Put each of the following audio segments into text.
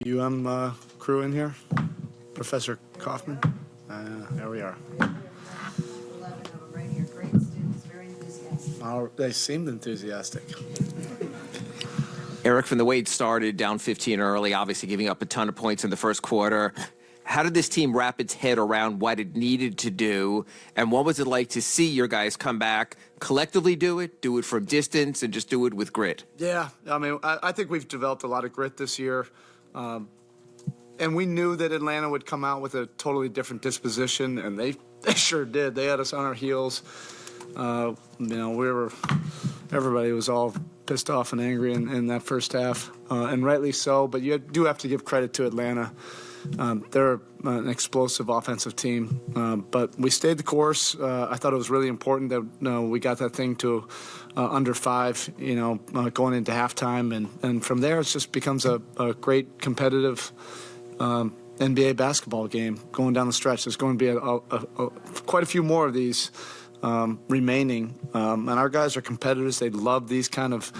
Crew in here? Professor Kaufman? There we are. 11 of them right here. Great students, very enthusiastic. They seemed enthusiastic. Erik, from the way it started, down 15 early, obviously giving up a ton of points in the first quarter. How did this team wrap its head around what it needed to do? And what was it like to see your guys come back, collectively do it from distance, and just do it with grit? Yeah, I mean, I think we've developed a lot of grit this year. And we knew that Atlanta would come out with a totally different disposition, and they sure did. They had us on our heels. Everybody was all pissed off and angry in that first half, and rightly so. But you do have to give credit to Atlanta. They're an explosive offensive team, but we stayed the course. I thought it was really important that we got that thing to under 5, going into halftime, and from there it just becomes a great competitive NBA basketball game going down the stretch. There's going to be quite a few more of these remaining, and our guys are competitors. They love these kind of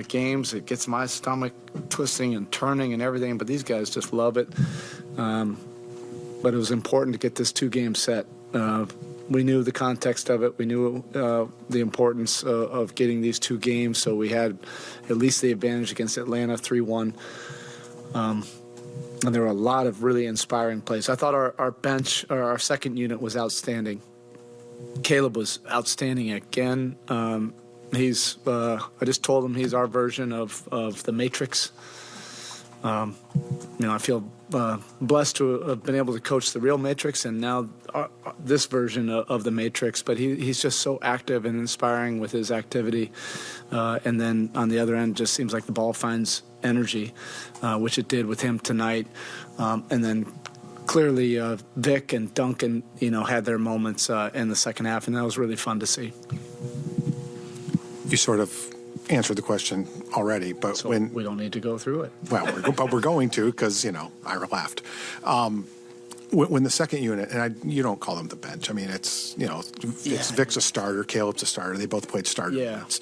games. It gets my stomach twisting and turning and everything, but these guys just love it. But it was important to get this 2-game set. We knew the context of it. We knew the importance of getting these 2 games, so we had at least the advantage against Atlanta 3-1. And there were a lot of really inspiring plays. I thought our bench, or our second unit, was outstanding. Caleb was outstanding again. I just told him he's our version of the Matrix. I feel blessed to have been able to coach the real Matrix, and now this version of the Matrix. But he's just so active and inspiring with his activity. And then on the other end, just seems like the ball finds energy, which it did with him tonight. And then clearly Vic and Duncan, had their moments in the second half, and that was really fun to see. You sort of answered the question already, but so we don't need to go through it. Well, but we're going to, because Ira laughed. When the second unit, and you don't call them the bench. I mean, it's Vic's a starter, Caleb's a starter. They both played starter minutes.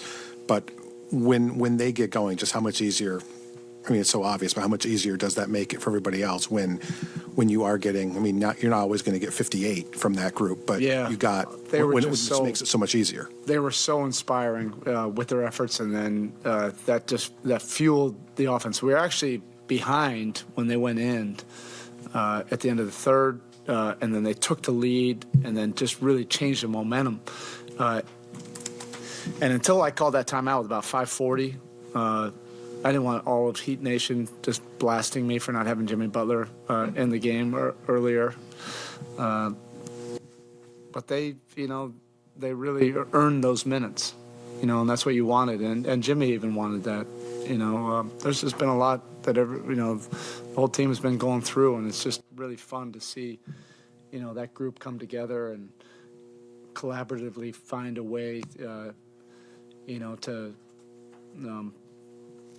But when they get going, just how much easier? I mean, it's so obvious, but how much easier does that make it for everybody else when you are getting? I mean, you're not always going to get 58 from that group, but you got when it just makes it so much easier. They were so inspiring with their efforts, and then that fueled the offense. We were actually behind when they went in at the end of the third, and then they took the lead, and then just really changed the momentum. And until I called that timeout with about 5:40. I didn't want all of Heat Nation just blasting me for not having Jimmy Butler in the game earlier. But they really earned those minutes, and that's what you wanted. And Jimmy even wanted that. There's just been a lot that the whole team has been going through, and it's just really fun to see, that group come together and collaboratively find a way, to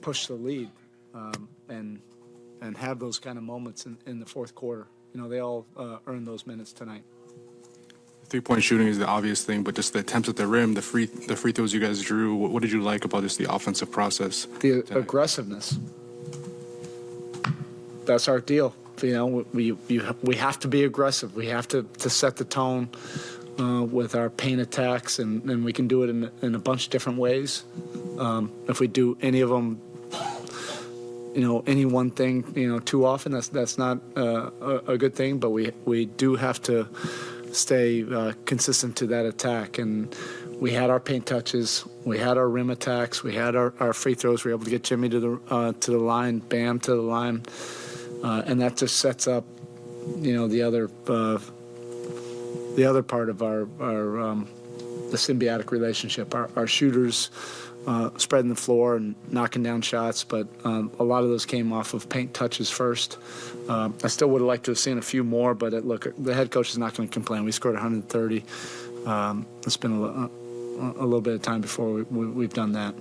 push the lead and have those kind of moments in the fourth quarter. They all earned those minutes tonight. 3-point shooting is the obvious thing, but just the attempts at the rim, the free throws you guys drew. What did you like about just the offensive process? The aggressiveness. That's our deal. We have to be aggressive. We have to set the tone with our paint attacks, and we can do it in a bunch of different ways. If we do any of them, any one thing, too often, that's not a good thing. But we do have to stay consistent to that attack. And we had our paint touches, we had our rim attacks, we had our free throws. We were able to get Jimmy to the line, Bam to the line, and that just sets up, the other part of the symbiotic relationship. Our shooters spreading the floor and knocking down shots, but a lot of those came off of paint touches first. I still would have liked to have seen a few more, but look, the head coach is not going to complain. We scored 130. It's been a little bit of time before we've done that.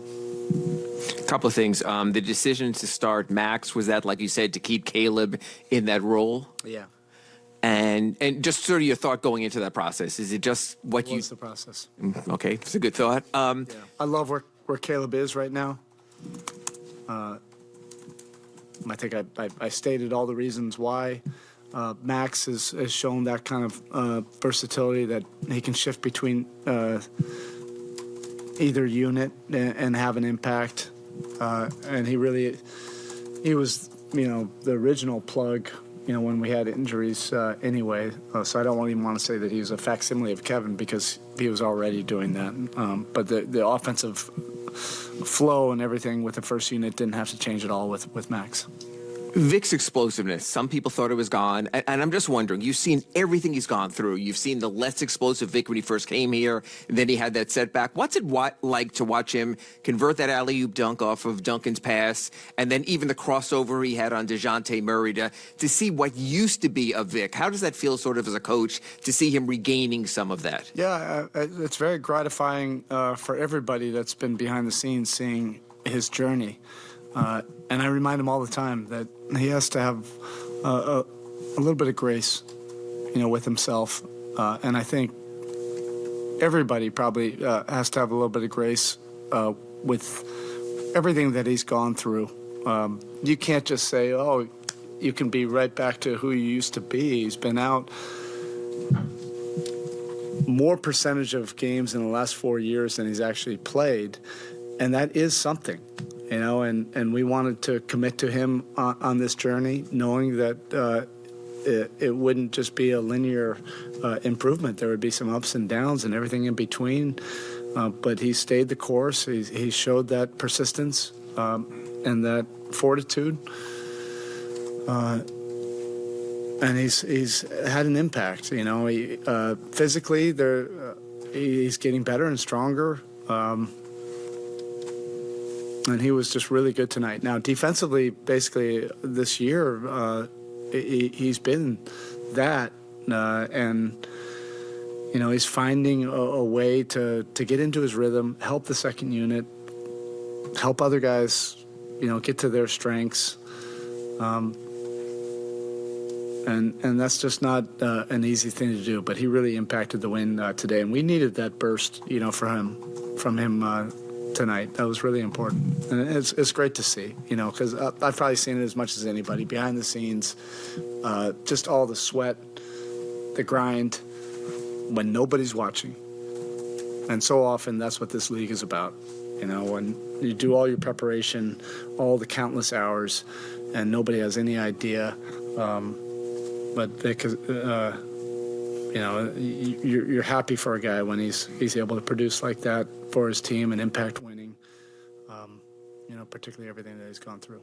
A couple of things. The decision to start Max, was that, like you said, to keep Caleb in that role? Yeah. And just sort of your thought going into that process. Is it just what What's the process? Okay, it's a good thought. I love where Caleb is right now. I think I stated all the reasons why. Max has shown that kind of versatility that he can shift between either unit and have an impact. And he was, the original plug, when we had injuries anyway. So I don't even want to say that he was a facsimile of Kevin because he was already doing that. But the offensive flow and everything with the first unit didn't have to change at all with Max. Vic's explosiveness, some people thought it was gone. And I'm just wondering, you've seen everything he's gone through. You've seen the less explosive Vic when he first came here, and then he had that setback. What's it like to watch him convert that alley-oop dunk off of Duncan's pass, and then even the crossover he had on DeJounte Murray to see what used to be a Vic? How does that feel sort of as a coach to see him regaining some of that? Yeah, it's very gratifying for everybody that's been behind the scenes seeing his journey. And I remind him all the time that he has to have a little bit of grace, with himself. And I think everybody probably has to have a little bit of grace with everything that he's gone through. You can't just say, oh, you can be right back to who you used to be. He's been out more percentage of games in the last 4 years than he's actually played. And that is something. And we wanted to commit to him on this journey, knowing that it wouldn't just be a linear improvement. There would be some ups and downs and everything in between. But he stayed the course. He showed that persistence and that fortitude. And he's had an impact. Physically, he's getting better and stronger. And he was just really good tonight. Now, defensively, basically, this year, he's been that. And, he's finding a way to get into his rhythm, help the second unit, help other guys, get to their strengths. And that's just not an easy thing to do. But he really impacted the win today. And we needed that burst, from him tonight. That was really important, and it's great to see, because I've probably seen it as much as anybody behind the scenes, just all the sweat, the grind, when nobody's watching. And so often that's what this league is about, when you do all your preparation, all the countless hours, and nobody has any idea. But because you're happy for a guy when he's able to produce like that for his team and impact winning, particularly everything that he's gone through.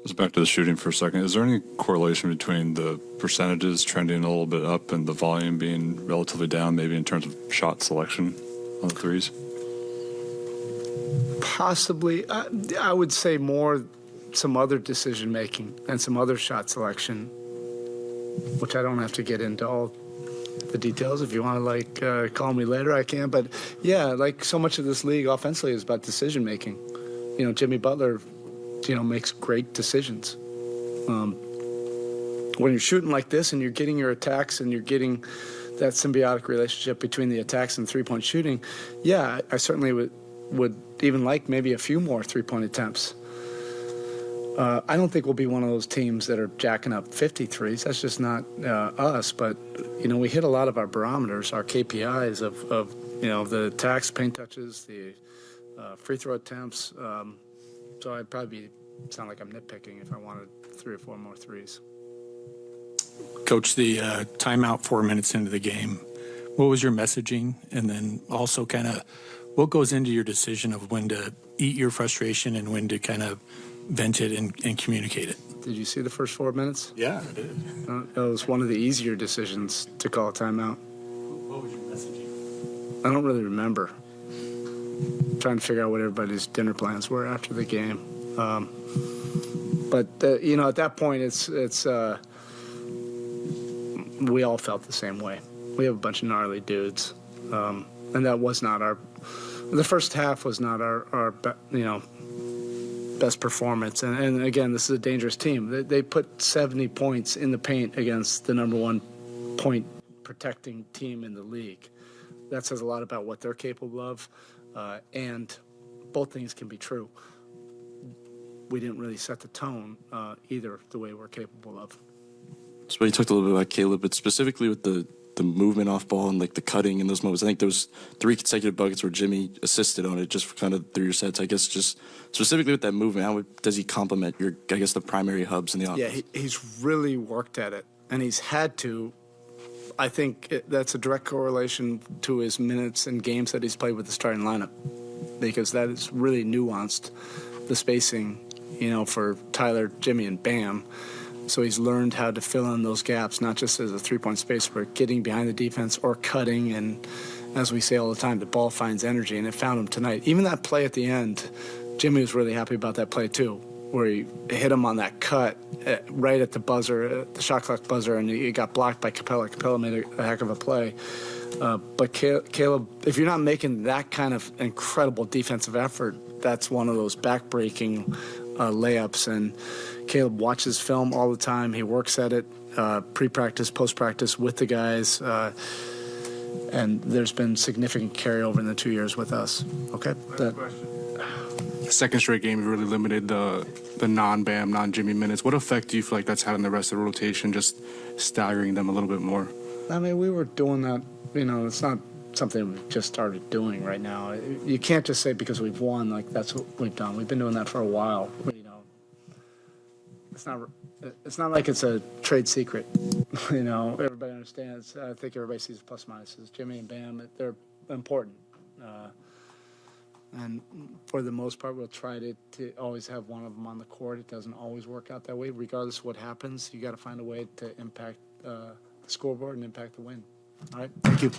Just back to the shooting for a second. Is there any correlation between the percentages trending a little bit up and the volume being relatively down, maybe in terms of shot selection on the threes? Possibly. I would say more some other decision making and some other shot selection, which I don't have to get into all the details. If you want to call me later, I can. But yeah, so much of this league offensively is about decision making. Jimmy Butler, makes great decisions. When you're shooting like this and you're getting your attacks and you're getting that symbiotic relationship between the attacks and three-point shooting, yeah, I certainly would even like maybe a few more three-point attempts. I don't think we'll be one of those teams that are jacking up 53s. That's just not us. But, we hit a lot of our barometers, our KPIs of the attacks, paint touches, the free throw attempts. So I'd probably sound like I'm nitpicking if I wanted 3 or 4 more threes. Coach, the timeout 4 minutes into the game, what was your messaging? And then also kind of what goes into your decision of when to eat your frustration and when to kind of vent it and communicate it? Did you see the first 4 minutes? Yeah, I did. That was one of the easier decisions to call a timeout. What was your messaging? I don't really remember. I'm trying to figure out what everybody's dinner plans were after the game. But at that point, it's we all felt the same way. We have a bunch of gnarly dudes, and that was not the first half was not our best performance. And again, this is a dangerous team. They put 70 points in the paint against the number 1 point protecting team in the league. That says a lot about what they're capable of, and both things can be true. we didn't really set the tone either the way we're capable of. So you talked a little bit about Caleb, but specifically with the movement off ball and like the cutting in those moments. I think there was 3 consecutive buckets where Jimmy assisted on it just for kind of through your sets. I guess just specifically with that movement, how does he complement your, I guess, the primary hubs in the offense? Yeah, he's really worked at it, and he's had to. I think that's a direct correlation to his minutes and games that he's played with the starting lineup, because that is really nuanced, the spacing, for Tyler, Jimmy, and Bam. So he's learned how to fill in those gaps, not just as a three-point spacer, but getting behind the defense or cutting. And as we say all the time, the ball finds energy, and it found him tonight. Even that play at the end, Jimmy was really happy about that play too, where he hit him on that cut right at the buzzer, the shot clock buzzer, and he got blocked by Capella. Capella made a heck of a play. But Caleb, if you're not making that kind of incredible defensive effort, that's one of those back-breaking layups. And Caleb watches film all the time. He works at it pre-practice, post-practice with the guys. And there's been significant carryover in the 2 years with us. Okay? Second straight game, you really limited the non-Bam, non-Jimmy minutes. What effect do you feel like that's had on the rest of the rotation, just staggering them a little bit more? I mean, we were doing that. It's not something we've just started doing right now. You can't just say because we've won, like that's what we've done. We've been doing that for a while. It's not like it's a trade secret. Everybody understands. I think everybody sees the plus minuses. Jimmy and Bam, they're important. And for the most part, we'll try to always have one of them on the court. It doesn't always work out that way. Regardless of what happens, you got to find a way to impact the scoreboard and impact the win. All right. Thank you.